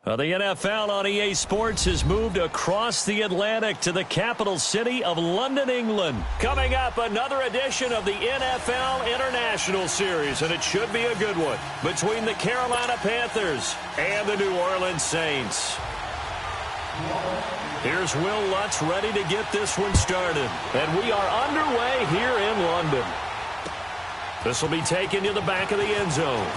The NFL on EA Sports has moved across the Atlantic to the capital city of London, England. Coming up, another edition of the NFL International Series, and it should be a good one, between the Carolina Panthers and the New Orleans Saints. Here's Will Lutz ready to get this one started, and we are underway here in London. This will be taken to the back of the end zone.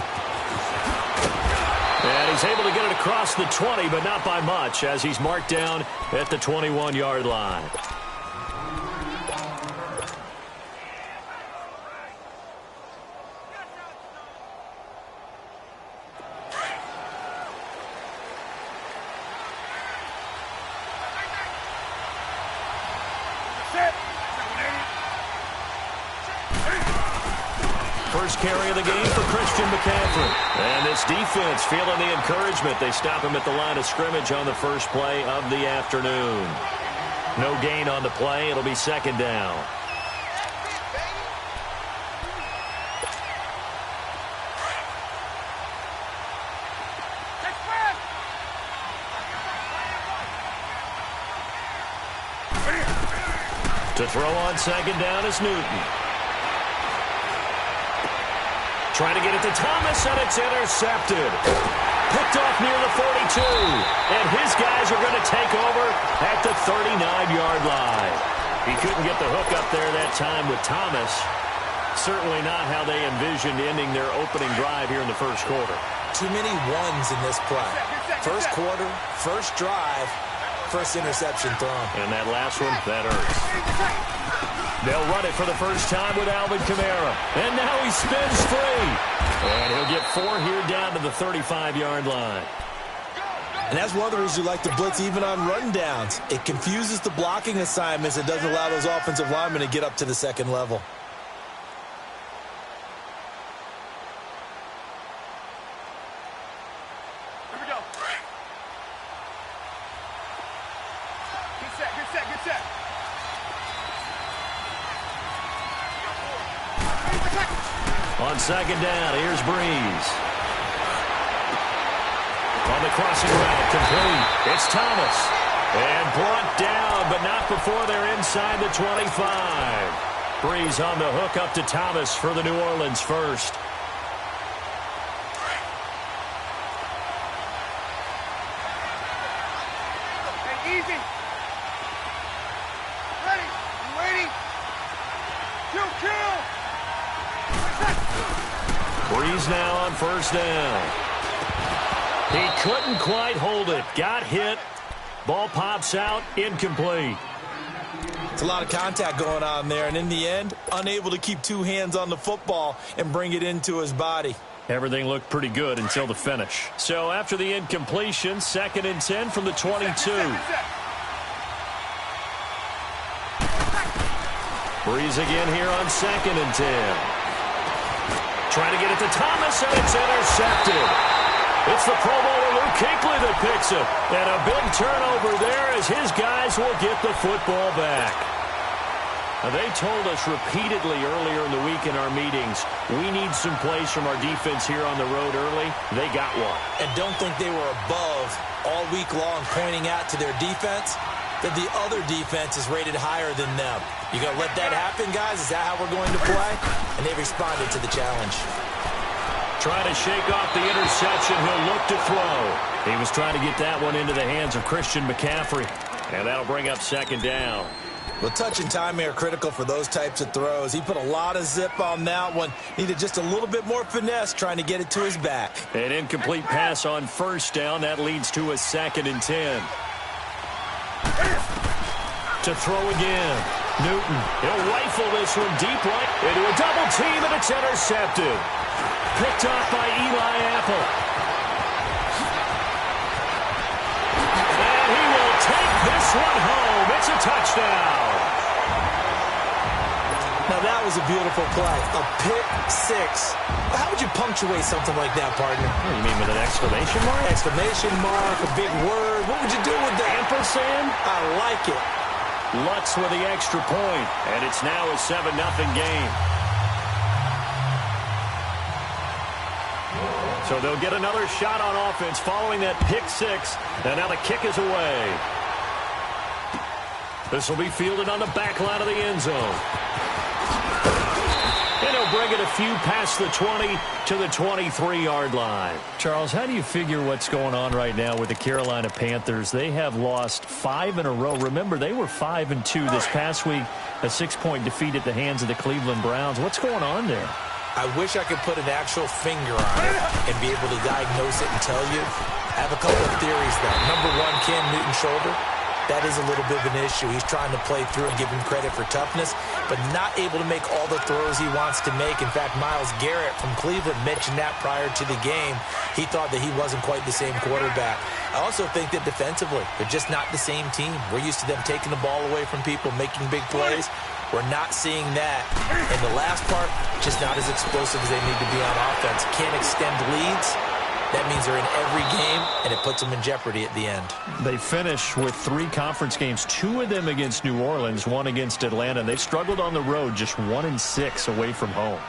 And he's able to get it across the 20, but not by much, as he's marked down at the 21-yard line. First carry of the game for Christian McCaffrey. And this defense feeling the encouragement. They stop him at the line of scrimmage on the first play of the afternoon. No gain on the play. It'll be second down. To throw on second down is Newton. Trying to get it to Thomas, and it's intercepted. Picked off near the 42. And his guys are going to take over at the 39-yard line. He couldn't get the hook up there that time with Thomas. Certainly not how they envisioned ending their opening drive here in the first quarter. Too many ones in this play. First quarter, first drive, first interception thrown. And that last one, that hurts. They'll run it for the first time with Alvin Kamara. And now he spins free. And he'll get 4 here down to the 35-yard line. And that's one of the reasons you like to blitz even on run downs. It confuses the blocking assignments. It doesn't allow those offensive linemen to get up to the second level. Here we go. Good set. On second down, here's Breeze. On the crossing route, complete. It's Thomas. And brought down, but not before they're inside the 25. Breeze on the hook up to Thomas for the New Orleans first. Hey, easy. Ready. I'm waiting. Kill. Breeze now on first down. He couldn't quite hold it. Got hit. Ball pops out. Incomplete. It's a lot of contact going on there, and in the end, unable to keep two hands on the football and bring it into his body. Everything looked pretty good until the finish. So after the incompletion, 2nd and 10 from the 22. Breeze again here on 2nd and 10. Trying to get it to Thomas, and it's intercepted. It's the Pro Bowler Luke Kuechly that picks it. And a big turnover there as his guys will get the football back. Now, they told us repeatedly earlier in the week in our meetings, we need some plays from our defense here on the road early. They got one. And don't think they were above all week long pointing out to their defense that the other defense is rated higher than them. You going to let that happen, guys? Is that how we're going to play? And they responded to the challenge. Trying to shake off the interception. He'll look to throw. He was trying to get that one into the hands of Christian McCaffrey. And that'll bring up 2nd down. Well, touch and timing are critical for those types of throws. He put a lot of zip on that one. Needed just a little bit more finesse trying to get it to his back. An incomplete pass on first down. That leads to a 2nd and 10. To throw again. Newton. He'll rifle this one deep right into a double team, and it's intercepted. Picked off by Eli Apple. And he will take this one home. It's a touchdown. Now that was a beautiful play. A pick six. How would you punctuate something like that, partner? What do you mean, with an exclamation mark? Exclamation mark, a big word. What would you do with that? Ampersand? I like it. Lutz with the extra point, and it's now a 7-0 game. So they'll get another shot on offense following that pick six. And now the kick is away. This will be fielded on the back line of the end zone. And he'll bring it a few past the 20 to the 23-yard line. Charles, how do you figure what's going on right now with the Carolina Panthers? They have lost 5 in a row. Remember, they were 5-2 this past week, a 6-point defeat at the hands of the Cleveland Browns. What's going on there? I wish I could put an actual finger on it and be able to diagnose it and tell you. I have a couple of theories, though. Number one, Cam Newton's shoulder. That is a little bit of an issue. He's trying to play through and give him credit for toughness, but not able to make all the throws he wants to make. In fact, Myles Garrett from Cleveland mentioned that prior to the game. He thought that he wasn't quite the same quarterback. I also think that defensively, they're just not the same team. We're used to them taking the ball away from people, making big plays. We're not seeing that. And the last part, just not as explosive as they need to be on offense. Can't extend leads. That means they're in every game, and it puts them in jeopardy at the end. They finish with 3 conference games, 2 of them against New Orleans, 1 against Atlanta. They struggled on the road, just 1-6 away from home.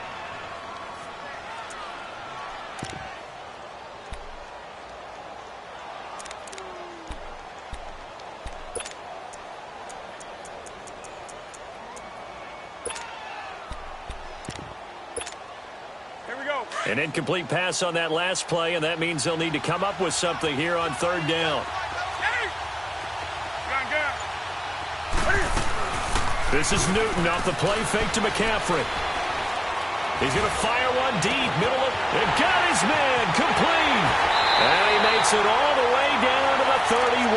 An incomplete pass on that last play, and that means they'll need to come up with something here on 3rd down. This is Newton off the play fake to McCaffrey. He's going to fire one deep, middle of, and got his man, complete. And he makes it all the way down to the 31.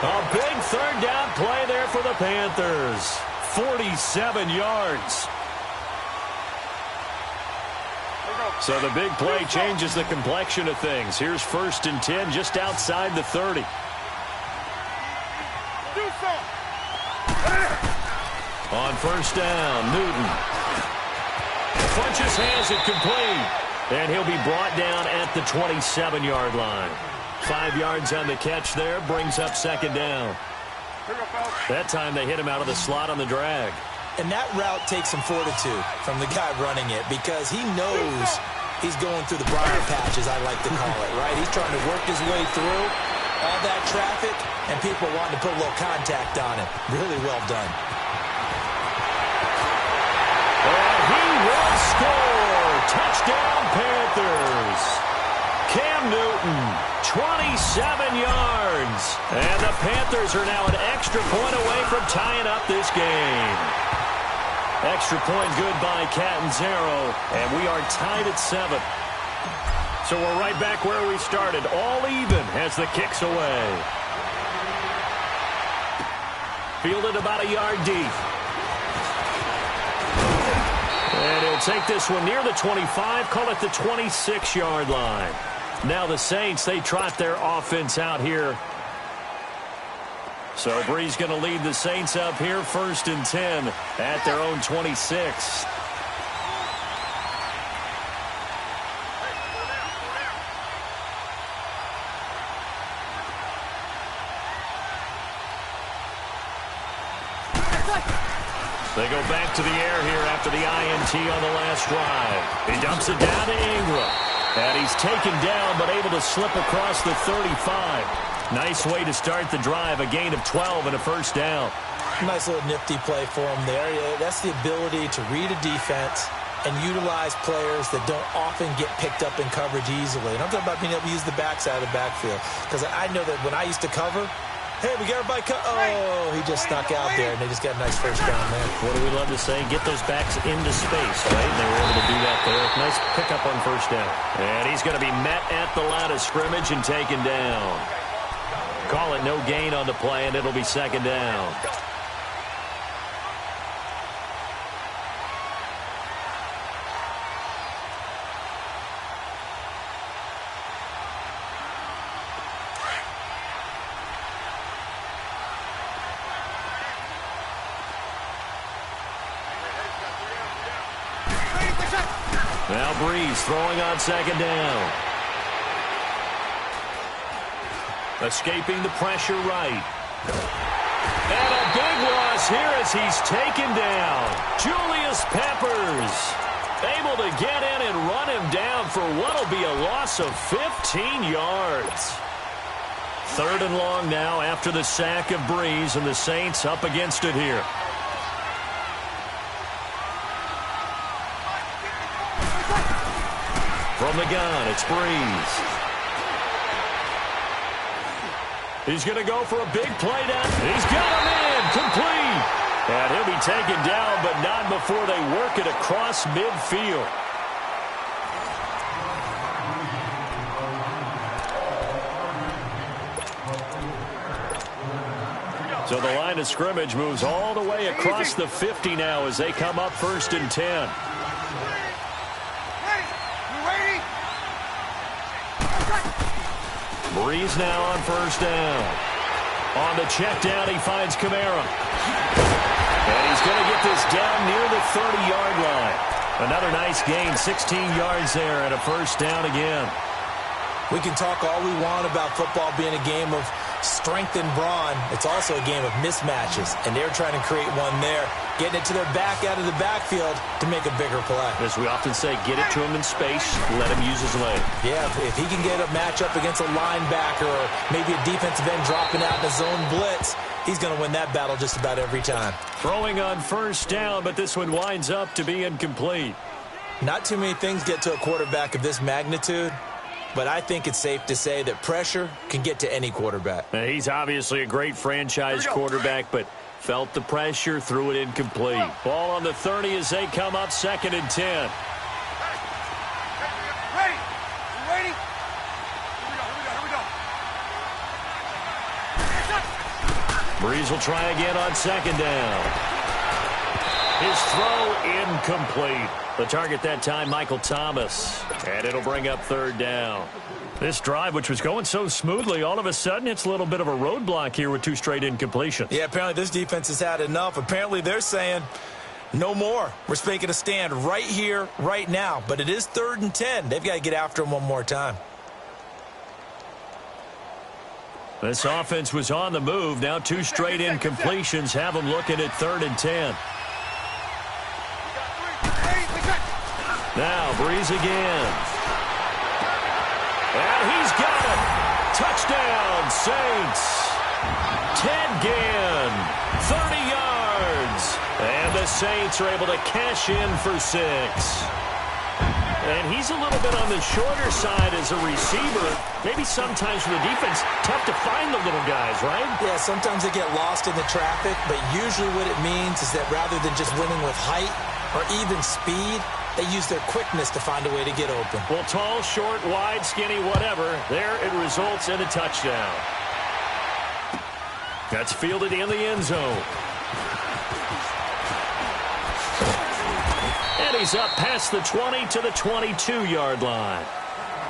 A big 3rd down play there for the Panthers. 47 yards. So the big play changes the complexion of things. Here's 1st and 10 just outside the 30. On 1st down, Newton. Funches has it complete. And he'll be brought down at the 27-yard line. 5 yards on the catch there, brings up 2nd down. That time they hit him out of the slot on the drag. And that route takes some fortitude from the guy running it because he knows he's going through the briar patch, as I like to call it, right? He's trying to work his way through all that traffic, and people wanting to put a little contact on it. Really well done. And he will score. Touchdown, Panthers. Cam Newton, 27 yards. And the Panthers are now an extra point away from tying up this game. Extra point good by Catanzaro, and we are tied at 7. So we're right back where we started, all even as the kick's away. Fielded about a yard deep. And he'll take this one near the 25, call it the 26-yard line. Now the Saints, they trot their offense out here. So Bree's going to lead the Saints up here, 1st and 10 at their own 26. They go back to the air here after the INT on the last drive. He dumps it down to Ingram. And he's taken down but able to slip across the 35. Nice way to start the drive, a gain of 12 and a 1st down. Nice little nifty play for him there. That's the ability to read a defense and utilize players that don't often get picked up in coverage easily. And I'm talking about being able to use the backside of the backfield. Because I know that when I used to cover, hey, we got everybody oh, he just snuck out there, and they just got a nice 1st down there. What do we love to say? Get those backs into space, right? And they were able to do that there. Nice pickup on 1st down. And he's going to be met at the line of scrimmage and taken down. Call it no gain on the play, and it'll be 2nd down. Now Breeze throwing on 2nd down. Escaping the pressure right. And a big loss here as he's taken down. Julius Peppers. Able to get in and run him down for what will be a loss of 15 yards. 3rd and long now after the sack of Breeze, and the Saints up against it here. From the gun, it's Breeze. He's going to go for a big play down. He's got him in, complete. And he'll be taken down, but not before they work it across midfield. So the line of scrimmage moves all the way across the 50 now as they come up 1st and 10. Breeze now on 1st down. On the check down, he finds Kamara. And he's going to get this down near the 30-yard line. Another nice gain, 16 yards there, and a 1st down again. We can talk all we want about football being a game of strength and brawn. It's also a game of mismatches, and they're trying to create one there, getting it to their back out of the backfield to make a bigger play. As we often say, get it to him in space, let him use his leg. Yeah, if he can get a matchup against a linebacker or maybe a defensive end dropping out in a zone blitz, he's going to win that battle just about every time. Throwing on 1st down, but this one winds up to be incomplete. Not too many things get to a quarterback of this magnitude, but I think it's safe to say that pressure can get to any quarterback. He's obviously a great franchise quarterback, but felt the pressure, threw it incomplete. Ball on the 30 as they come up 2nd and 10. Ready? You ready? Here we go. Breeze will try again on 2nd down. His throw incomplete. The target that time, Michael Thomas. And it'll bring up 3rd down. This drive, which was going so smoothly, all of a sudden it's a little bit of a roadblock here with 2 straight incompletions. Yeah, apparently this defense has had enough. Apparently they're saying no more. We're making a stand right here, right now. But it is 3rd and 10. They've got to get after him one more time. This offense was on the move. Now 2 straight incompletions have them looking at 3rd and 10. Now Breeze again. And he's got it. Touchdown, Saints. Ted Ginn, 30 yards. And the Saints are able to cash in for 6. And he's a little bit on the shorter side as a receiver. Maybe sometimes for the defense, tough to find the little guys, right? Yeah, sometimes they get lost in the traffic, but usually what it means is that rather than just winning with height or even speed, they use their quickness to find a way to get open. Well, tall, short, wide, skinny, whatever, there it results in a touchdown. That's fielded in the end zone. And he's up past the 20 to the 22-yard line.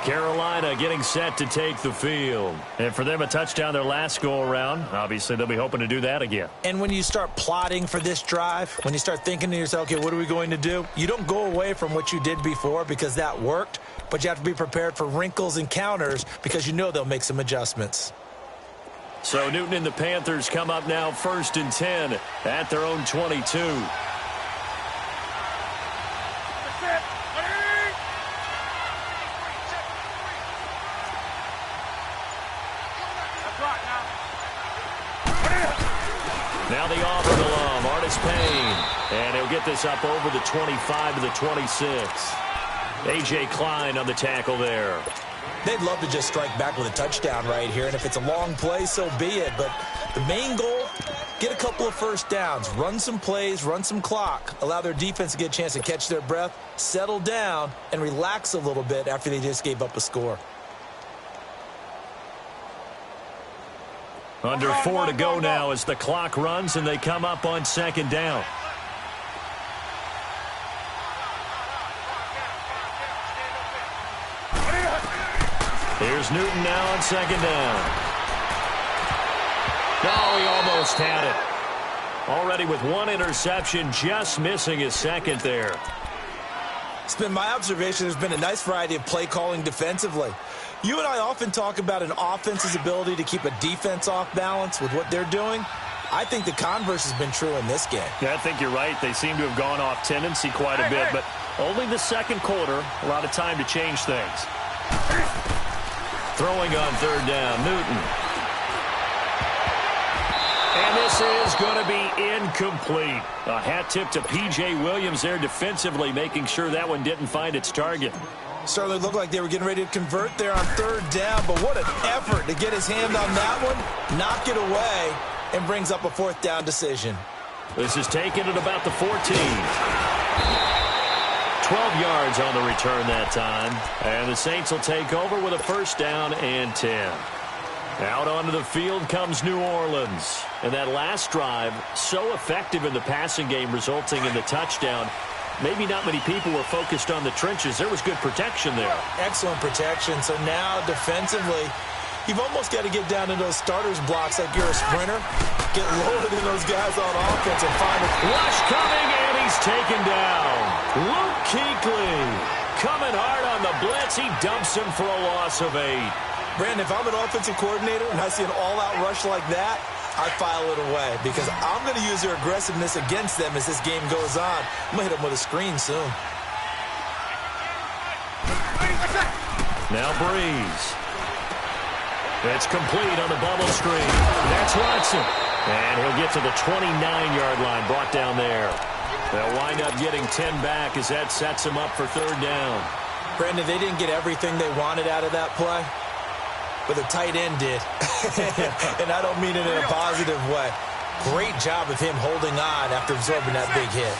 Carolina getting set to take the field. And for them, a touchdown their last go-around. Obviously, they'll be hoping to do that again. And when you start plotting for this drive, when you start thinking to yourself, okay, what are we going to do? You don't go away from what you did before because that worked, but you have to be prepared for wrinkles and counters because you know they'll make some adjustments. So Newton and the Panthers come up now 1st and 10 at their own 22. Now the Auburn alum, Artis Payne. And he'll get this up over the 25 to the 26. A.J. Klein on the tackle there. They'd love to just strike back with a touchdown right here, and if it's a long play, so be it. But the main goal, get a couple of 1st downs, run some plays, run some clock, allow their defense to get a chance to catch their breath, settle down, and relax a little bit after they just gave up a score. Under 4 to go now as the clock runs and they come up on 2nd down. Here's Newton now on 2nd down. Oh, he almost had it. Already with 1 interception, just missing his 2nd there. It's been my observation there's been a nice variety of play calling defensively. You and I often talk about an offense's ability to keep a defense off balance with what they're doing. I think the converse has been true in this game. Yeah, I think you're right. They seem to have gone off tendency quite a bit, but Only the second quarter. A lot of time to change things. Throwing on third down, Newton. And this is going to be incomplete. A hat tip to P.J. Williams there defensively, making sure that one didn't find its target. Certainly looked like they were getting ready to convert there on third down, but what an effort to get his hand on that one, knock it away, and brings up a fourth down decision. This is taken at about the 14. 12 yards on the return that time. And the Saints will take over with a first down and 10. Out onto the field comes New Orleans. And that last drive, so effective in the passing game, resulting in the touchdown. Maybe not many people were focused on the trenches. There was good protection there. Excellent protection. So now defensively, you've almost got to get down in those starters blocks like you're a sprinter. Get lower than those guys on offense and find a rush coming, and he's taken down. Luke Kuechly coming hard on the blitz. He dumps him for a loss of 8. Brandon, if I'm an offensive coordinator and I see an all-out rush like that, I file it away because I'm going to use their aggressiveness against them as this game goes on. I'm going to hit them with a screen soon. Now Breeze. It's complete on the bubble screen. That's Watson. And he'll get to the 29-yard line, brought down there. They'll wind up getting 10 back as that sets them up for third down. Brandon, they didn't get everything they wanted out of that play, but the tight end did. And I don't mean it in a positive way. Great job of him holding on after absorbing that big hit.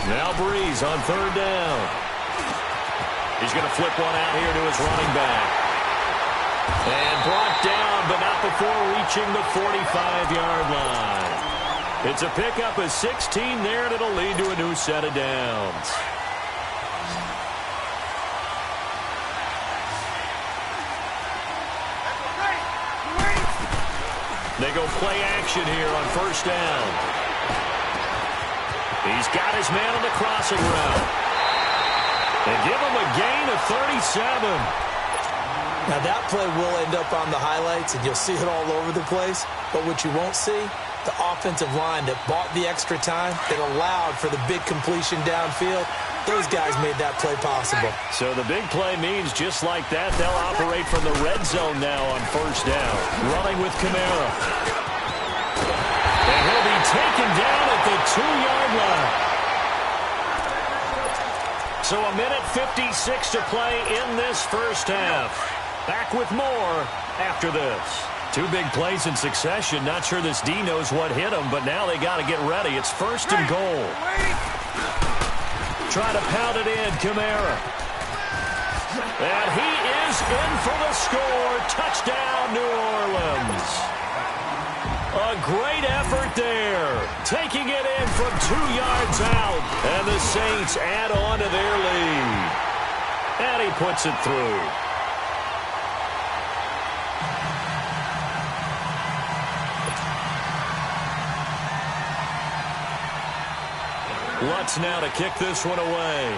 Now Breeze on third down. He's going to flip one out here to his running back. And brought down, but not before reaching the 45-yard line. It's a pickup of 16 there, and it'll lead to a new set of downs. They go play action here on first down. He's got his man on the crossing route. They give him a gain of 37. Now that play will end up on the highlights, and you'll see it all over the place. But what you won't see, the offensive line that bought the extra time, that allowed for the big completion downfield, those guys made that play possible. So the big play means just like that, they'll operate from the red zone now on first down. Running with Kamara. And he'll be taken down at the 2-yard line. So a minute 56 to play in this first half. Back with more after this. 2 big plays in succession. Not sure this D knows what hit him, but now they got to get ready. It's first and goal. Try to pound it in, Kamara. And he is in for the score. Touchdown, New Orleans. A great effort there. Taking it in from 2 yards out. And the Saints add on to their lead. And he puts it through. Lutz now to kick this one away.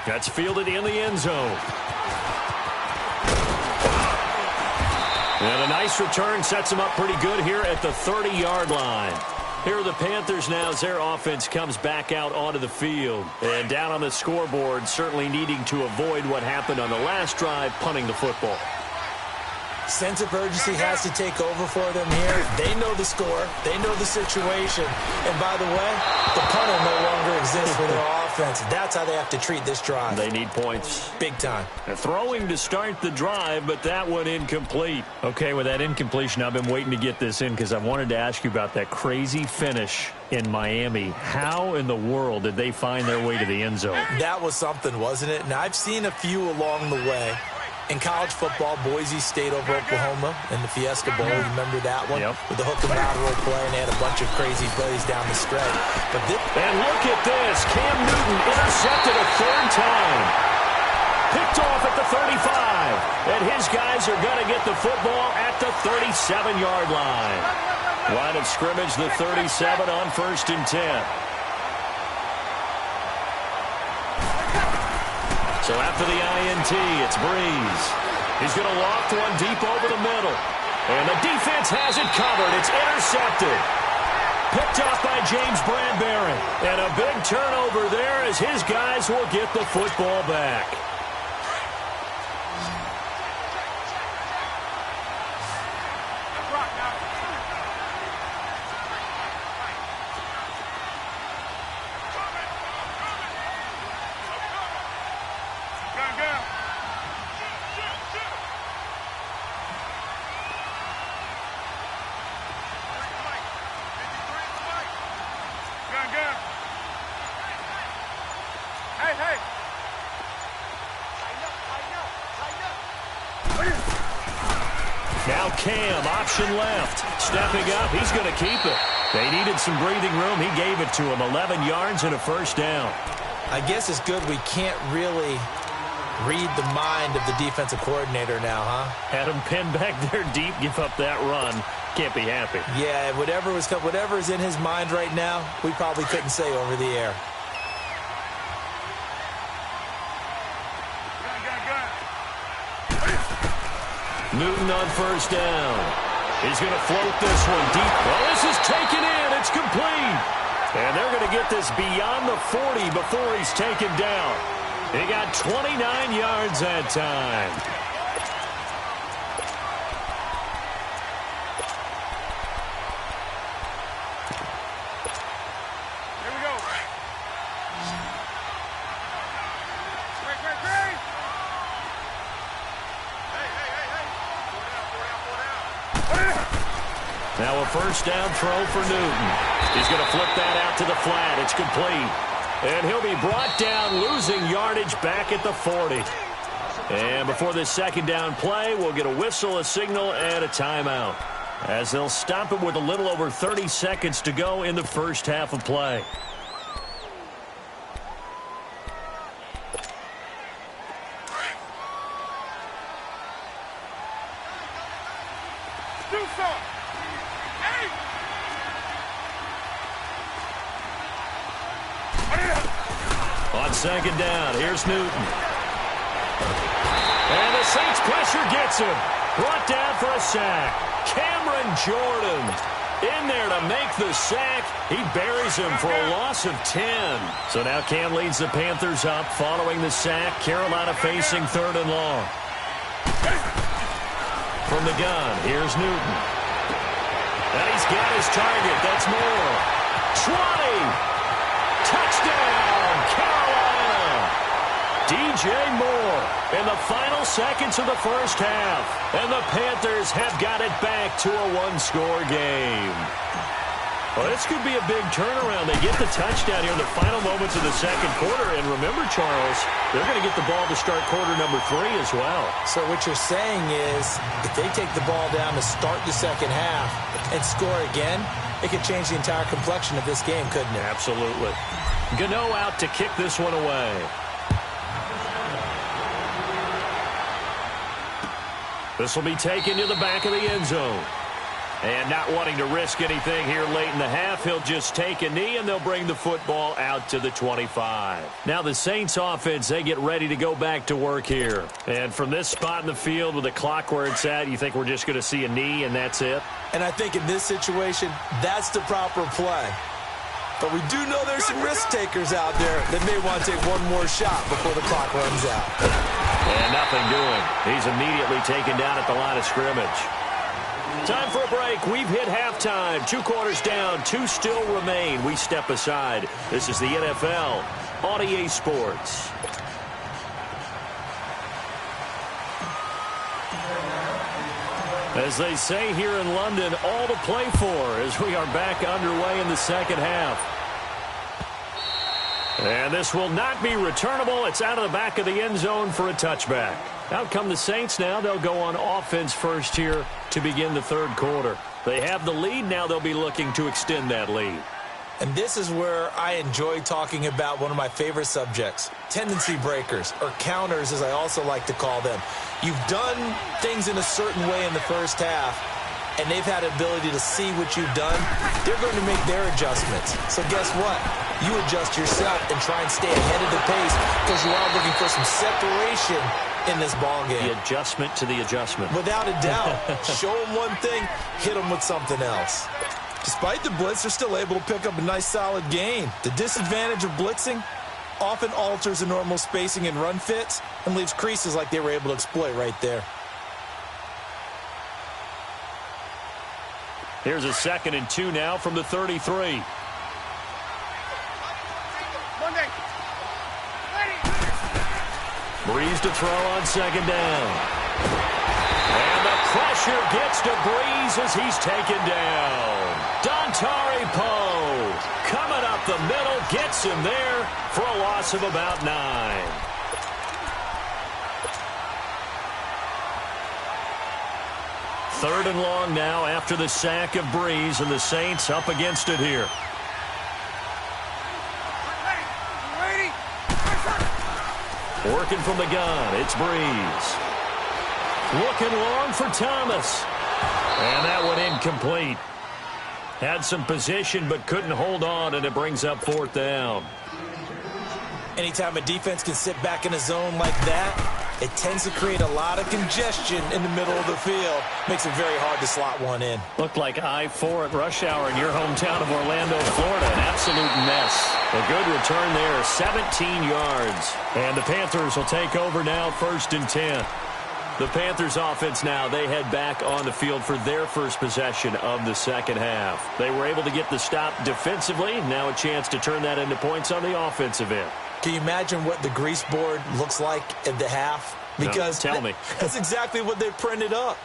That's fielded in the end zone. And a nice return sets him up pretty good here at the 30-yard line. Here are the Panthers now as their offense comes back out onto the field. And down on the scoreboard, certainly needing to avoid what happened on the last drive, punting the football. Sense of urgency has to take over for them here. They know the score. They know the situation. And by the way, the punter no longer exists for their offense. That's how they have to treat this drive. They need points. Big time. They're throwing to start the drive, but that one incomplete. Okay, with that incompletion, I've been waiting to get this in because I wanted to ask you about that crazy finish in Miami. How in the world did they find their way to the end zone? That was something, wasn't it? And I've seen a few along the way. In college football, Boise State over Oklahoma in the Fiesta Bowl. You remember that one? Yep. With the hook and lateral play, and they had a bunch of crazy plays down the stretch. But and look at this. Cam Newton intercepted a third time. Picked off at the 35. And his guys are going to get the football at the 37-yard line. Line of scrimmage, the 37 on first and 10. So after the INT, it's Breeze. He's going to loft one deep over the middle. And the defense has it covered. It's intercepted. Picked off by James Bradbury. And a big turnover there as his guys will get the football back. Now Cam, option left. Stepping up, he's going to keep it. They needed some breathing room. He gave it to him. 11 yards and a first down. I guess it's good we can't really read the mind of the defensive coordinator now, huh? Had him pinned back there deep, give up that run. Can't be happy. Yeah, whatever is in his mind right now, we probably couldn't say over the air. Newton on first down. He's going to float this one deep. Well, this is taken in. It's complete. And they're going to get this beyond the 40 before he's taken down. He got 29 yards that time. Here we go. Great. Now a first down throw for Newton. He's going to flip that out to the flat. It's complete. And he'll be brought down, losing yardage back at the 40. And before this second down play, we'll get a whistle, a signal, and a timeout, as they'll stop it with a little over 30 seconds to go in the first half of play. Do something. Hey! On second down, here's Newton. And the Saints pressure gets him. Brought down for a sack. Cameron Jordan in there to make the sack. He buries him for a loss of 10. So now Cam leads the Panthers up following the sack. Carolina facing 3rd and long. From the gun, here's Newton. And he's got his target. That's Moore. 20. Touchdown, Carolina. DJ Moore in the final seconds of the first half. And the Panthers have got it back to a one-score game. Well, this could be a big turnaround. They get the touchdown here in the final moments of the second quarter. And remember, Charles, they're going to get the ball to start quarter number 3 as well. So what you're saying is if they take the ball down to start the second half and score again, it could change the entire complexion of this game, couldn't it? Absolutely. Gano out to kick this one away. This will be taken to the back of the end zone. And not wanting to risk anything here late in the half, he'll just take a knee, and they'll bring the football out to the 25. Now the Saints offense, they get ready to go back to work here. And from this spot in the field with the clock where it's at, you think we're just going to see a knee and that's it? And I think in this situation, that's the proper play. But we do know there's some risk takers out there that may want to take one more shot before the clock runs out. And nothing doing. He's immediately taken down at the line of scrimmage. Time for a break. We've hit halftime. 2 quarters down. 2 still remain. We step aside. This is the NFL on EA Sports. As they say here in London, all to play for as we are back underway in the second half. And this will not be returnable. It's out of the back of the end zone for a touchback. Out come the Saints now. They'll go on offense first here to begin the third quarter. They have the lead. Now they'll be looking to extend that lead. And this is where I enjoy talking about one of my favorite subjects, tendency breakers, or counters as I also like to call them. You've done things in a certain way in the first half, and they've had the ability to see what you've done. They're going to make their adjustments. So guess what? You adjust yourself and try and stay ahead of the pace because you are looking for some separation in this ball game. The adjustment to the adjustment. Without a doubt. Show them one thing, hit them with something else. Despite the blitz, they're still able to pick up a nice solid gain. The disadvantage of blitzing often alters the normal spacing and run fits and leaves creases like they were able to exploit right there. Here's a 2nd and 2 now from the 33. Breeze to throw on 2nd down. And the pressure gets to Breeze as he's taken down. Dontari Poe coming up the middle, gets him there for a loss of about 9. Third and long now after the sack of Breeze, and the Saints up against it here. Working from the gun, it's Breeze. Looking long for Thomas. And that one incomplete. Had some position but couldn't hold on, and it brings up 4th down. Anytime a defense can sit back in a zone like that, it tends to create a lot of congestion in the middle of the field. Makes it very hard to slot one in. Looked like I-4 at rush hour in your hometown of Orlando, Florida. An absolute mess. A good return there, 17 yards. And the Panthers will take over now, 1st and 10. The Panthers offense now, they head back on the field for their first possession of the second half. They were able to get the stop defensively. Now a chance to turn that into points on the offensive end. Can you imagine what the grease board looks like at the half? Because no, tell me. That's exactly what they printed up.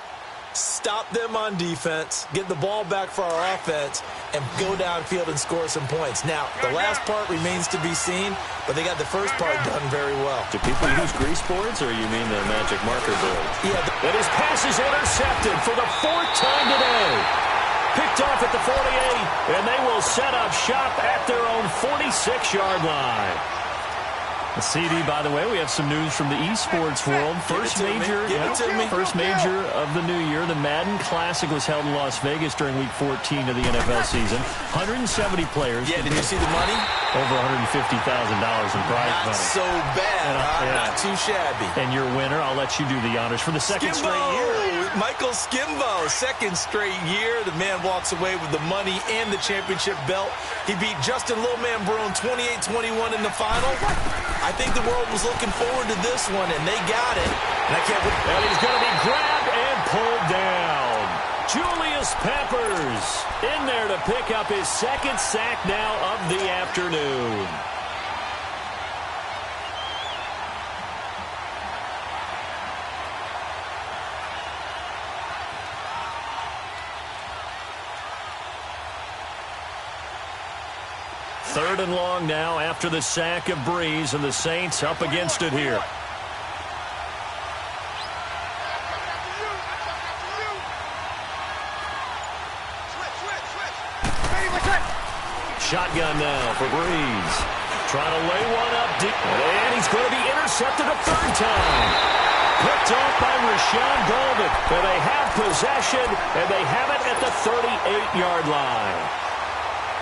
Stop them on defense, get the ball back for our offense, and go downfield and score some points. Now, the last part remains to be seen, but they got the first part done very well. Do people use grease boards, or you mean the magic marker board? Yeah. And his pass is intercepted for the 4th time today. Picked off at the 48, and they will set up shop at their own 46-yard line. The CD, by the way, we have some news from the esports world. First major of the new year. The Madden Classic was held in Las Vegas during Week 14 of the NFL season. 170 players. Yeah, did you see the money? Over $150,000 in prize money. Not so bad, Not too shabby. And your winner, I'll let you do the honors for the second straight year. Michael Skimbo, 2nd straight year. The man walks away with the money and the championship belt. He beat Justin Little Man Brown 28-21 in the final. I think the world was looking forward to this one, and they got it. And I can't believe. And he's going to be grabbed and pulled down. Julius Peppers in there to pick up his 2nd sack now of the afternoon. Third and long now after the sack of Breeze, and the Saints up against it here. Shotgun now for Breeze. Trying to lay one up deep. And he's going to be intercepted a 3rd time. Picked off by Rashawn Golden. And they have possession, and they have it at the 38-yard line.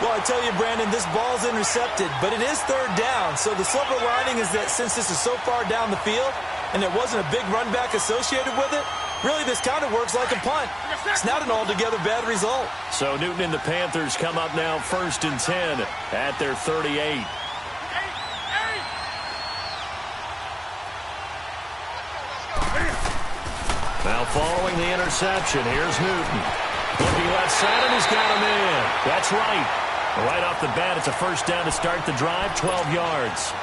Well, I tell you, Brandon, this ball's intercepted, but it is 3rd down. So the silver lining is that since this is so far down the field and there wasn't a big run back associated with it, really this kind of works like a punt. It's not an altogether bad result. So Newton and the Panthers come up now 1st and 10 at their 38. Now following the interception, here's Newton. Looking left side, and he's got him in. That's right. Right off the bat, it's a 1st down to start the drive, 12 yards.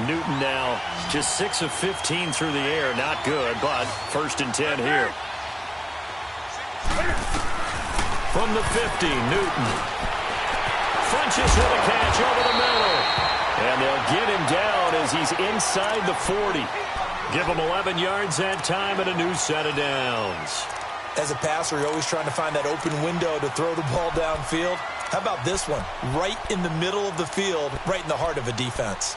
Newton now just 6 of 15 through the air. Not good, but 1st and 10 here. From the 50, Newton. Funches with a catch over the middle. And they'll get him down as he's inside the 40. Give him 11 yards that time and a new set of downs. As a passer, you're always trying to find that open window to throw the ball downfield. How about this one? Right in the middle of the field, right in the heart of a defense.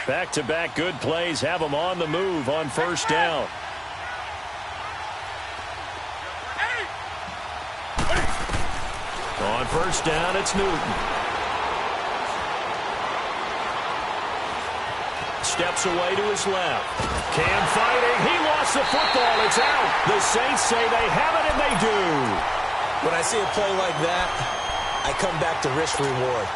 Back-to-back good plays have them on the move on 1st down. first down, it's Newton. Steps away to his left. Cam fighting. He lost the football. It's out. The Saints say they have it, and they do. When I see a play like that, I come back to risk reward.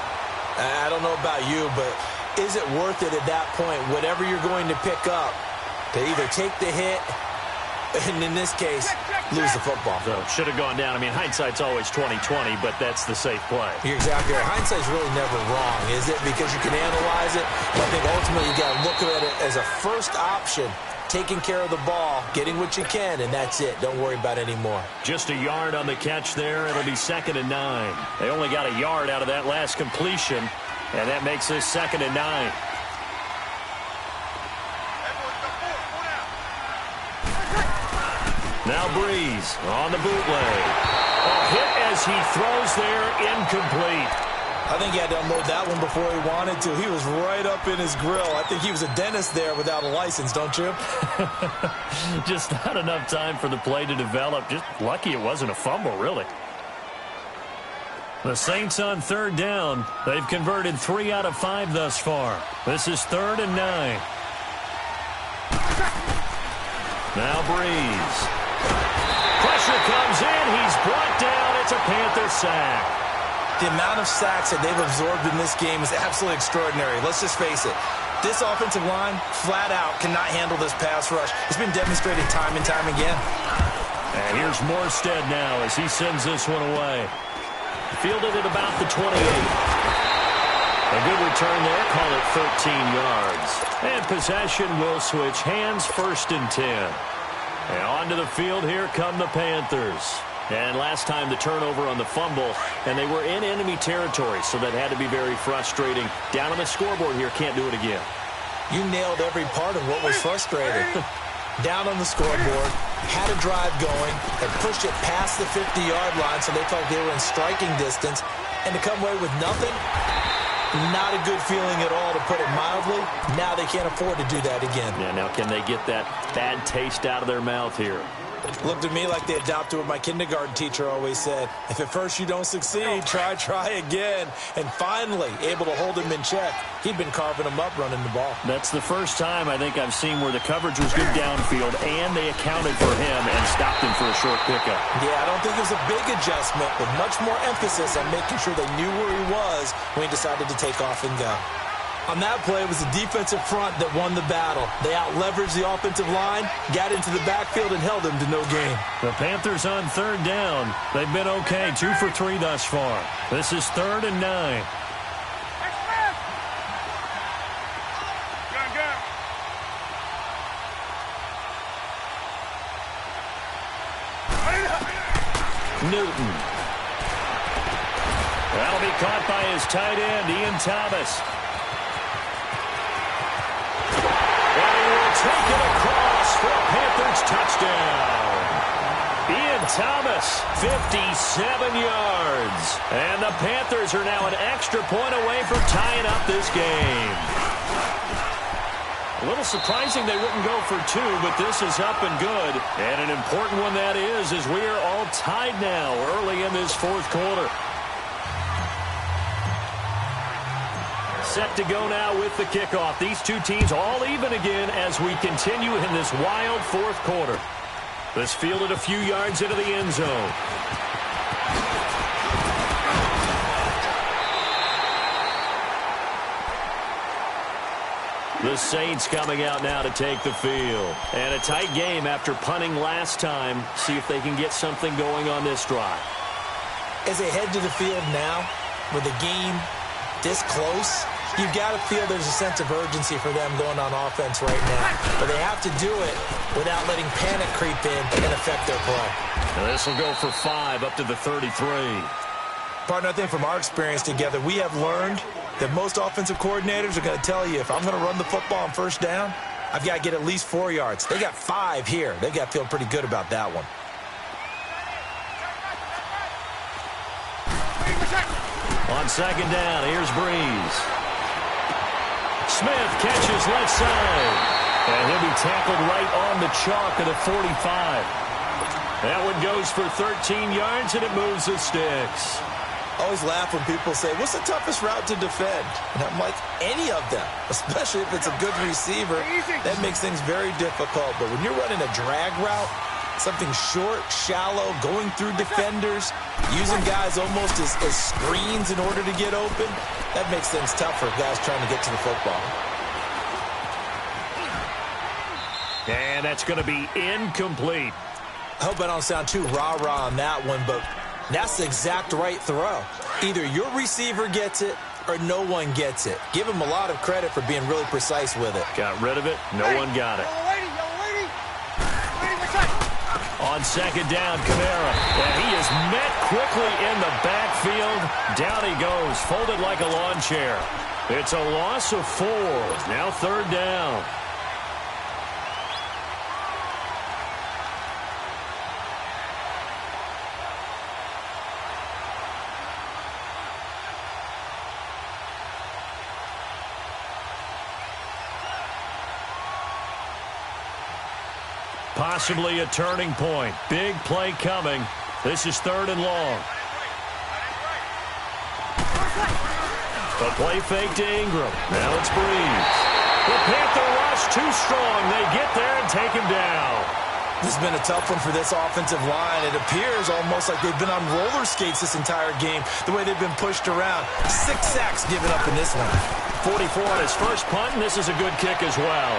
I don't know about you, but is it worth it at that point, whatever you're going to pick up, to either take the hit and, in this case, lose the football? So, should have gone down. I mean, hindsight's always 20/20, but that's the safe play. You're exactly right. Hindsight's really never wrong, is it? Because you can analyze it. But I think ultimately you got to look at it as a first option, taking care of the ball, getting what you can, and that's it. Don't worry about any more. Just a yard on the catch there. It'll be 2nd and 9. They only got a yard out of that last completion, and that makes this 2nd and 9. Now Breeze on the bootleg. A hit as he throws there, incomplete. I think he had to unload that one before he wanted to. He was right up in his grill. I think he was a dentist there without a license, don't you? Just not enough time for the play to develop. Just lucky it wasn't a fumble, really. The Saints on 3rd down. They've converted 3 out of 5 thus far. This is 3rd and 9. Now Breeze. Pressure comes in. He's brought down. It's a Panther sack. The amount of sacks that they've absorbed in this game is absolutely extraordinary. Let's just face it. This offensive line, flat out, cannot handle this pass rush. It's been demonstrated time and time again. And here's Morstead now as he sends this one away. Fielded at about the 28. A good return there. Call it 13 yards. And possession will switch hands, 1st and 10. And onto the field, here come the Panthers. And last time the turnover on the fumble, and they were in enemy territory, so that had to be very frustrating. Down on the scoreboard here, can't do it again. You nailed every part of what was frustrating. Down on the scoreboard, had a drive going, had pushed it past the 50-yard line, so they felt they were in striking distance, and to come away with nothing, not a good feeling at all, to put it mildly. Now they can't afford to do that again. Yeah, now can they get that bad taste out of their mouth here? Looked at me like they adopted what my kindergarten teacher always said. If at first you don't succeed, try again. And finally, able to hold him in check. He'd been carving him up running the ball. That's the first time I think I've seen where the coverage was good downfield, and they accounted for him and stopped him for a short pickup. Yeah, I don't think it was a big adjustment, but much more emphasis on making sure they knew where he was when he decided to take off and go. On that play, it was the defensive front that won the battle. They out-leveraged the offensive line, got into the backfield, and held him to no gain. The Panthers on 3rd down. They've been okay, 2 for 3 thus far. This is 3rd and 9. Newton. That'll be caught by his tight end, Ian Thomas. Take it across for a Panthers touchdown. Ian Thomas, 57 yards. And the Panthers are now an extra point away from tying up this game. A little surprising they wouldn't go for 2, but this is up and good. And an important one that is, as we are all tied now early in this 4th quarter. Set to go now with the kickoff. These two teams all even again as we continue in this wild 4th quarter. This fielded a few yards into the end zone. The Saints coming out now to take the field. And a tight game after punting last time. See if they can get something going on this drive. As they head to the field now, with the game this close, you've got to feel there's a sense of urgency for them going on offense right now. But they have to do it without letting panic creep in and affect their play. Now this will go for 5 up to the 33. Partner, I think from our experience together, we have learned that most offensive coordinators are going to tell you, if I'm going to run the football on 1st down, I've got to get at least 4 yards. They got 5 here. They've got to feel pretty good about that one. On 2nd down, here's Breeze. Smith catches left side. And he'll be tackled right on the chalk of the 45. That one goes for 13 yards, and it moves the sticks. always laugh when people say, what's the toughest route to defend? And I'm like, any of them, especially if it's a good receiver. That makes things very difficult. But when you're running a drag route, something short, shallow, going through defenders, using guys almost as screens in order to get open, that makes things tough for guys trying to get to the football. And that's going to be incomplete. I hope I don't sound too rah-rah on that one, but that's the exact right throw. Either your receiver gets it or no one gets it. Give him a lot of credit for being really precise with it. Got rid of it. No one got it. Yellow lady. Lady, what's that? On second down, Kamara. And he is met quickly in the backfield. Down he goes, folded like a lawn chair. It's a loss of 4. Now third down. Possibly a turning point. Big play coming. This is third and long. The play fake to Ingram. Now it's Breeze. The Panther rush too strong. They get there and take him down. This has been a tough one for this offensive line. It appears almost like they've been on roller skates this entire game, the way they've been pushed around. 6 sacks given up in this one. 44 on his first punt, and this is a good kick as well.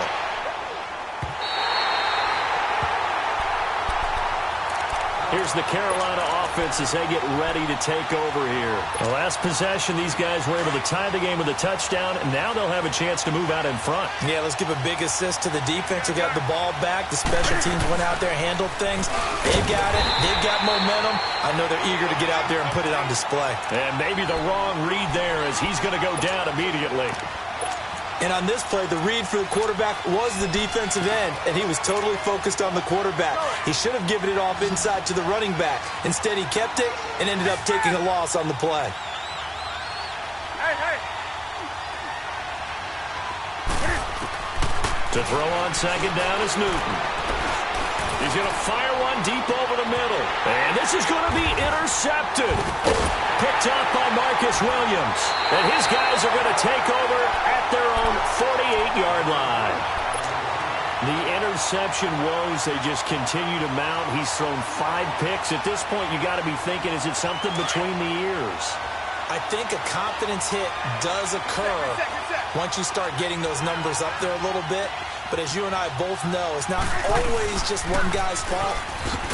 Here's the Carolina offense as they get ready to take over here. The last possession, these guys were able to tie the game with a touchdown, and now they'll have a chance to move out in front. Yeah, let's give a big assist to the defense who got the ball back. The special teams went out there, handled things. They've got it. They've got momentum. I know they're eager to get out there and put it on display. And maybe the wrong read there as he's going to go down immediately. And on this play, the read for the quarterback was the defensive end, and he was totally focused on the quarterback. He should have given it off inside to the running back. Instead, he kept it and ended up taking a loss on the play. Hey. To throw on second down is Newton. He's going to fire one deep over the middle. And this is going to be intercepted. Picked up by Marcus Williams. And his guys are going to take over at their own 48-yard line. The interception woes, they just continue to mount. He's thrown 5 picks. At this point, you got to be thinking, is it something between the ears? I think a confidence hit does occur once you start getting those numbers up there a little bit. But as you and I both know, it's not always just one guy's fault.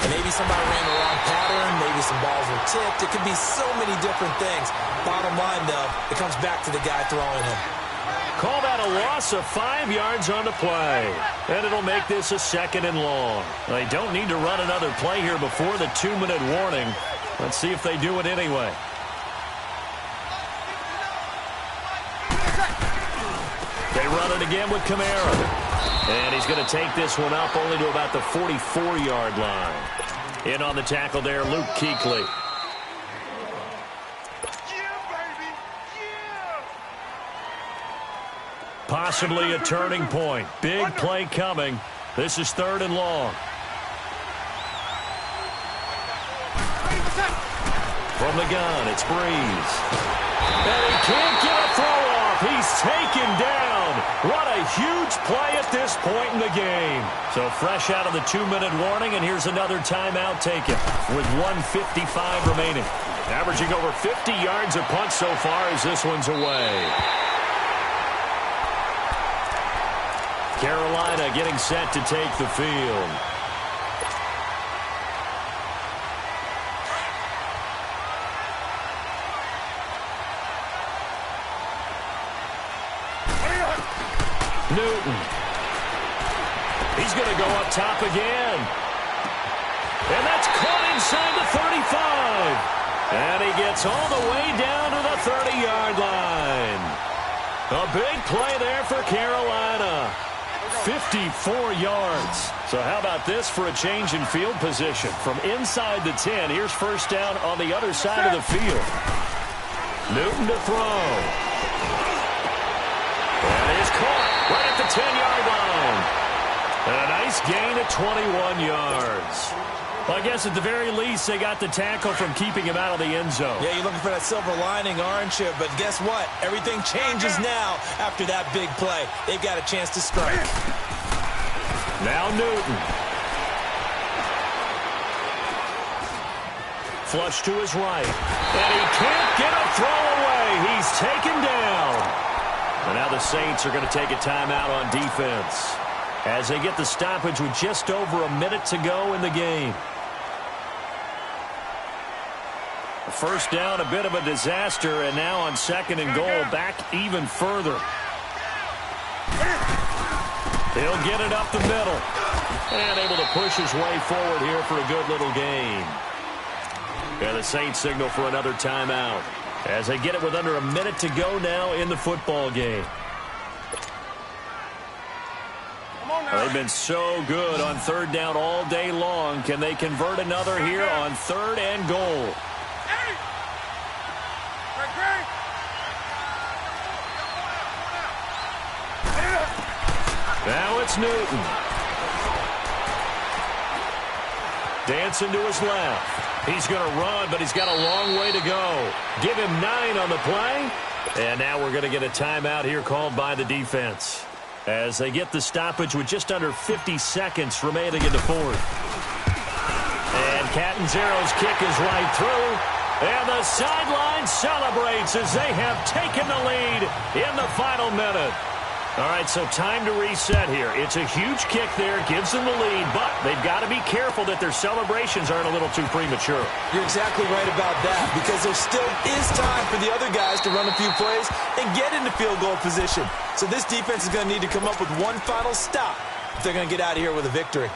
And maybe somebody ran the wrong pattern. Maybe some balls were tipped. It could be so many different things. Bottom line, though, it comes back to the guy throwing him. Call that a loss of 5 yards on the play. And it'll make this a second and long. They don't need to run another play here before the 2-minute warning. Let's see if they do it anyway. They run it again with Kamara. And he's going to take this one up only to about the 44-yard line. In on the tackle there, Luke Kuechly. Possibly a turning point. Big play coming. This is third and long. From the gun, it's Breeze. And he can't get a throw off. He's taken down. What a huge play at this point in the game. So fresh out of the 2-minute warning, and here's another timeout taken with 1:55 remaining. Averaging over 50 yards a punt so far as this one's away. Carolina getting set to take the field. Newton. He's going to go up top again. And that's caught inside the 35. And he gets all the way down to the 30-yard line. A big play there for Carolina. 54 yards. So how about this for a change in field position? From inside the 10, here's first down on the other side of the field. Newton to throw. And he's caught right at the 10-yard line. And a nice gain of 21 yards. Well, I guess at the very least, they got the tackle from keeping him out of the end zone. Yeah, you're looking for that silver lining, aren't you? But guess what? Everything changes now after that big play. They've got a chance to strike. Now Newton. Flush to his right. And he can't get a throw away. He's taken down. And now the Saints are going to take a timeout on defense as they get the stoppage with just over a minute to go in the game. First down, a bit of a disaster, and now on 2nd and goal, back even further. He'll get it up the middle. And able to push his way forward here for a good little gain. And the Saints signal for another timeout as they get it with under a minute to go now in the football game. They've been so good on 3rd down all day long. Can they convert another here on 3rd and goal? Now it's Newton. Dancing to his left. He's going to run, but he's got a long way to go. Give him 9 on the play. And now we're going to get a timeout here called by the defense as they get the stoppage with just under 50 seconds remaining in the 4th. And Catanzaro's kick is right through. And the sideline celebrates as they have taken the lead in the final minute. All right, so time to reset here. It's a huge kick there, gives them the lead, but they've got to be careful that their celebrations aren't a little too premature. You're exactly right about that, because there still is time for the other guys to run a few plays and get into field goal position. So this defense is going to need to come up with one final stop if they're going to get out of here with a victory.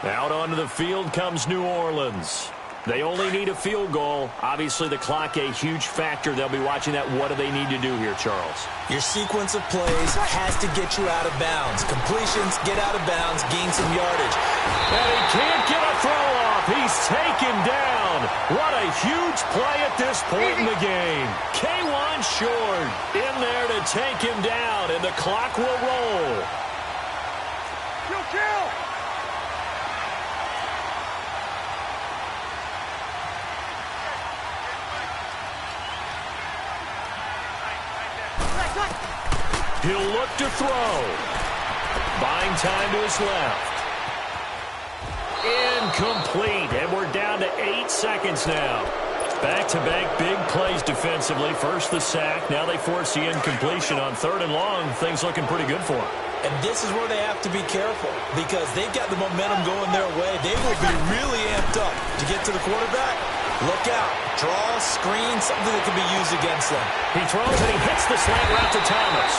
Out onto the field comes New Orleans. They only need a field goal. Obviously, the clock a huge factor. They'll be watching that. What do they need to do here, Charles? Your sequence of plays has to get you out of bounds. Completions, get out of bounds, gain some yardage. And he can't get a throw off. He's taken down. What a huge play at this point in the game. K1 short in there to take him down, and the clock will roll. Kill! He'll look to throw. Buying time to his left. Incomplete, and we're down to 8 seconds now. Back-to-back big plays defensively. First the sack, now they force the incompletion on 3rd and long. Things looking pretty good for them. And this is where they have to be careful, because they've got the momentum going their way. They will be really amped up to get to the quarterback. Look out. Draw, screen, something that can be used against them. He throws and he hits the slant route to Thomas.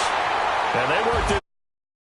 And they worked it.